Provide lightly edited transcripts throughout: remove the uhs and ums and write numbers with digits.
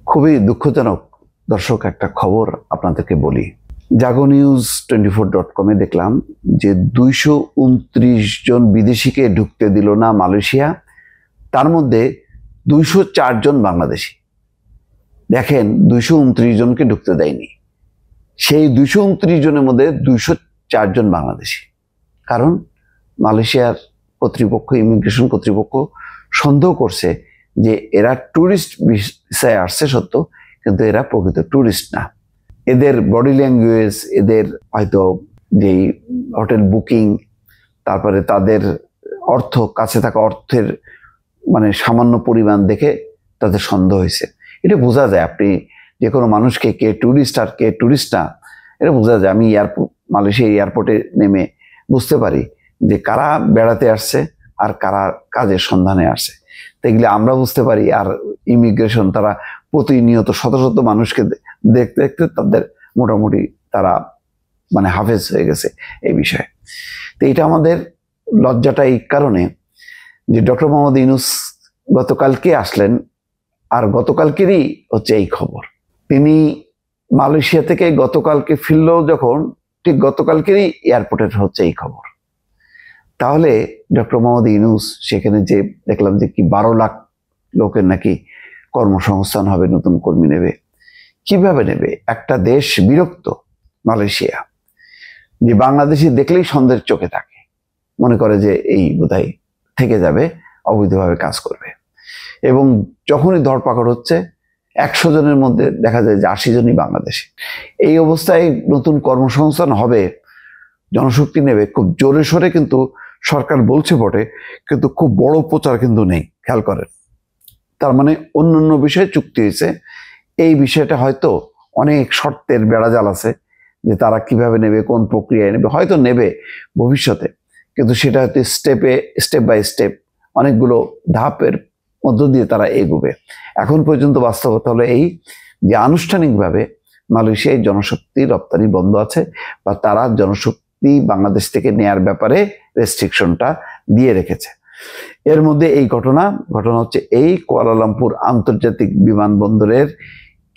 খুবই দুঃখজনক দর্শক, একটা খবর আপনাদেরকে বলি। জাগো নিউজ 24.com-এ দেখলাম যে 229 জন বিদেশিকে ঢুকতে দিল না মালয়েশিয়া, তার মধ্যে 204 জন বাংলাদেশি। দেখেন, 229 জনকে ঢুকতে দেয়নি, সেই 229 জনের মধ্যে 204 জন বাংলাদেশি। কারণ মালয়েশিয়ার কর্তৃপক্ষ, ইমিগ্রেশন কর্তৃপক্ষ সন্দেহ করছে যে এরা ট্যুরিস্ট ভিসায় আসছে সত্য, কিন্তু এরা প্রকৃত ট্যুরিস্ট না। এদের বডি ল্যাঙ্গুয়েজ, এদের হয়তো যেই হোটেল বুকিং, তারপরে তাদের অর্থ, কাছে থাকা অর্থের মানে সামান্য পরিমাণ দেখে তাদের সন্দেহ হয়েছে। এটা বোঝা যায়, আপনি যে কোনো মানুষকে কে ট্যুরিস্ট আর কে ট্যুরিস্ট না, এটা বোঝা যায়। আমি মালয়েশিয়া এয়ারপোর্টে নেমে বুঝতে পারি যে কারা বেড়াতে আসছে আর কারা কাজের সন্ধানে আসছে। তো এগুলো আমরা বুঝতে পারি। আর ইমিগ্রেশন তারা প্রতিনিয়ত শত শত মানুষকে দেখতে দেখতে তাদের মোটামুটি তারা মানে হাফেজ হয়ে গেছে এই বিষয়ে। তো এটা আমাদের লজ্জাটা এই কারণে যে ডক্টর মোহাম্মদ ইউনূস গতকালকে আসলেন, আর গতকালকেরই হচ্ছে এই খবর। তিনি মালয়েশিয়া থেকে গতকালকে ফিরলেও যখন, ঠিক গতকালকেরই এয়ারপোর্টের হচ্ছে এই খবর। তাহলে ডক্টর মোহাম্মদ ইউনূস সেখানে যে দেখলাম যে কি 12 লাখ লোকের নাকি কর্মসংস্থান হবে, নতুন কর্মী নেবে। কিভাবে নেবে? একটা দেশ বিরক্ত, মালয়েশিয়া, যে বাংলাদেশি দেখলেই সন্দেহের চোখে থাকে, মনে করে যে এই বোধহয় থেকে যাবে, অবৈধভাবে কাজ করবে। এবং যখনই ধরপাকড় হচ্ছে 100 জনের মধ্যে দেখা যায় যে 80 জনই বাংলাদেশি। এই অবস্থায় নতুন কর্মসংস্থান হবে, জনশক্তি নেবে খুব জোরে সোরে, কিন্তু সরকার বলছে বটে, কিন্তু খুব বড় প্রচার কিন্তু নেই। খেয়াল করেন, তার মানে অন্যান্য বিষয়ে চুক্তি হয়েছে, এই বিষয়টা হয়তো অনেক শর্তের বেড়াজাল আছে যে তারা কিভাবে নেবে, কোন প্রক্রিয়ায় নেবে, হয়তো নেবে ভবিষ্যতে, কিন্তু সেটা হয়তো স্টেপ বাই স্টেপ অনেকগুলো ধাপের মধ্য দিয়ে তারা এগোবে। এখন পর্যন্ত বাস্তবতা হলো এই যে আনুষ্ঠানিকভাবে মালয়েশিয়ায় জনশক্তি রপ্তানি বন্ধ আছে, বা তারা জনশক্তি বাংলাদেশ থেকে নেয়ার ব্যাপারে রেস্ট্রিকশনটা দিয়ে রেখেছে। এর মধ্যে এই ঘটনা হচ্ছে এই কুয়ালালামপুর আন্তর্জাতিক বিমানবন্দরের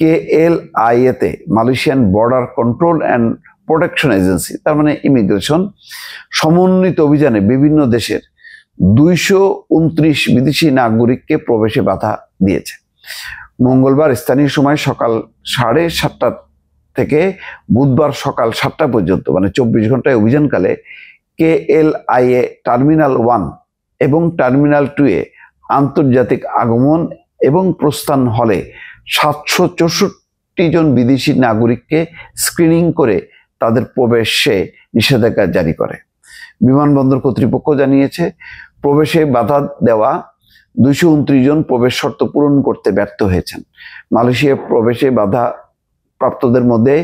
KLIA-তে Malaysian border control and protection agency, তার মানে ইমিগ্রেশন, সমন্বিত অভিযানে বিভিন্ন দেশের 229 বিদেশি নাগরিককে প্রবেশে বাধা দিয়েছে। মঙ্গলবার স্থানীয় সময় সকাল 7:30 থেকে বুধবার সকাল 7টা পর্যন্ত, মানে 24 ঘন্টায় অভিযানকালে KLIA টার্মিনাল 1 এবং টার্মিনাল 2-এ আন্তর্জাতিক আগমন এবং প্রস্থান হলে 764 জন বিদেশি নাগরিককে স্ক্রিনিং করে তাদের প্রবেশে নিষেধাজ্ঞা জারি করে। বিমানবন্দর কর্তৃপক্ষ জানিয়েছে, প্রবেশে বাধা দেওয়া 229 জন প্রবেশ শর্ত পূরণ করতে ব্যর্থ হয়েছেন। মালয়েশিয়া প্রবেশে বাধা প্রাপ্তদের মধ্যে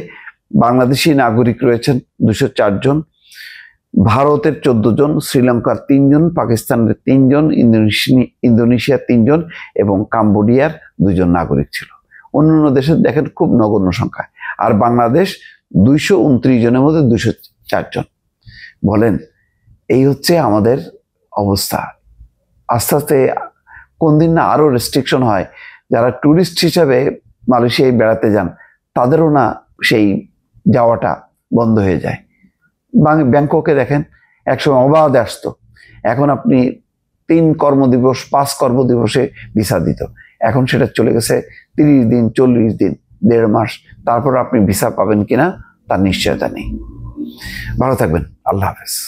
বাংলাদেশি নাগরিক রয়েছেন 204 জন, ভারতের 14 জন, শ্রীলঙ্কার 3 জন, পাকিস্তানের 3 জন, ইন্দোনেশিয়ার 3 জন এবং কাম্বোডিয়ার 2 জন নাগরিক ছিল। অন্যান্য দেশের দেখেন খুব নগণ্য সংখ্যা, আর বাংলাদেশ 229 জনের মধ্যে 204 জন। বলেন, এই হচ্ছে আমাদের অবস্থা। আস্তে আস্তে কোন দিন না আরো রেস্ট্রিকশন হয়, যারা ট্যুরিস্ট হিসাবে মালয়েশিয়ায় বেড়াতে যান তাদেরও না সেই যাওয়াটা বন্ধ হয়ে যায়। ব্যাংককে দেখেন, একসময় অবাধে আসতো, এখন আপনি 3 কর্মদিবস 5 কর্মদিবসে ভিসা দিত, এখন সেটা চলে গেছে 30 দিন, 40 দিন, 1.5 মাস, তারপর আপনি ভিসা পাবেন কিনা তার নিশ্চয়তা নেই। ভালো থাকবেন, আল্লাহ হাফেজ।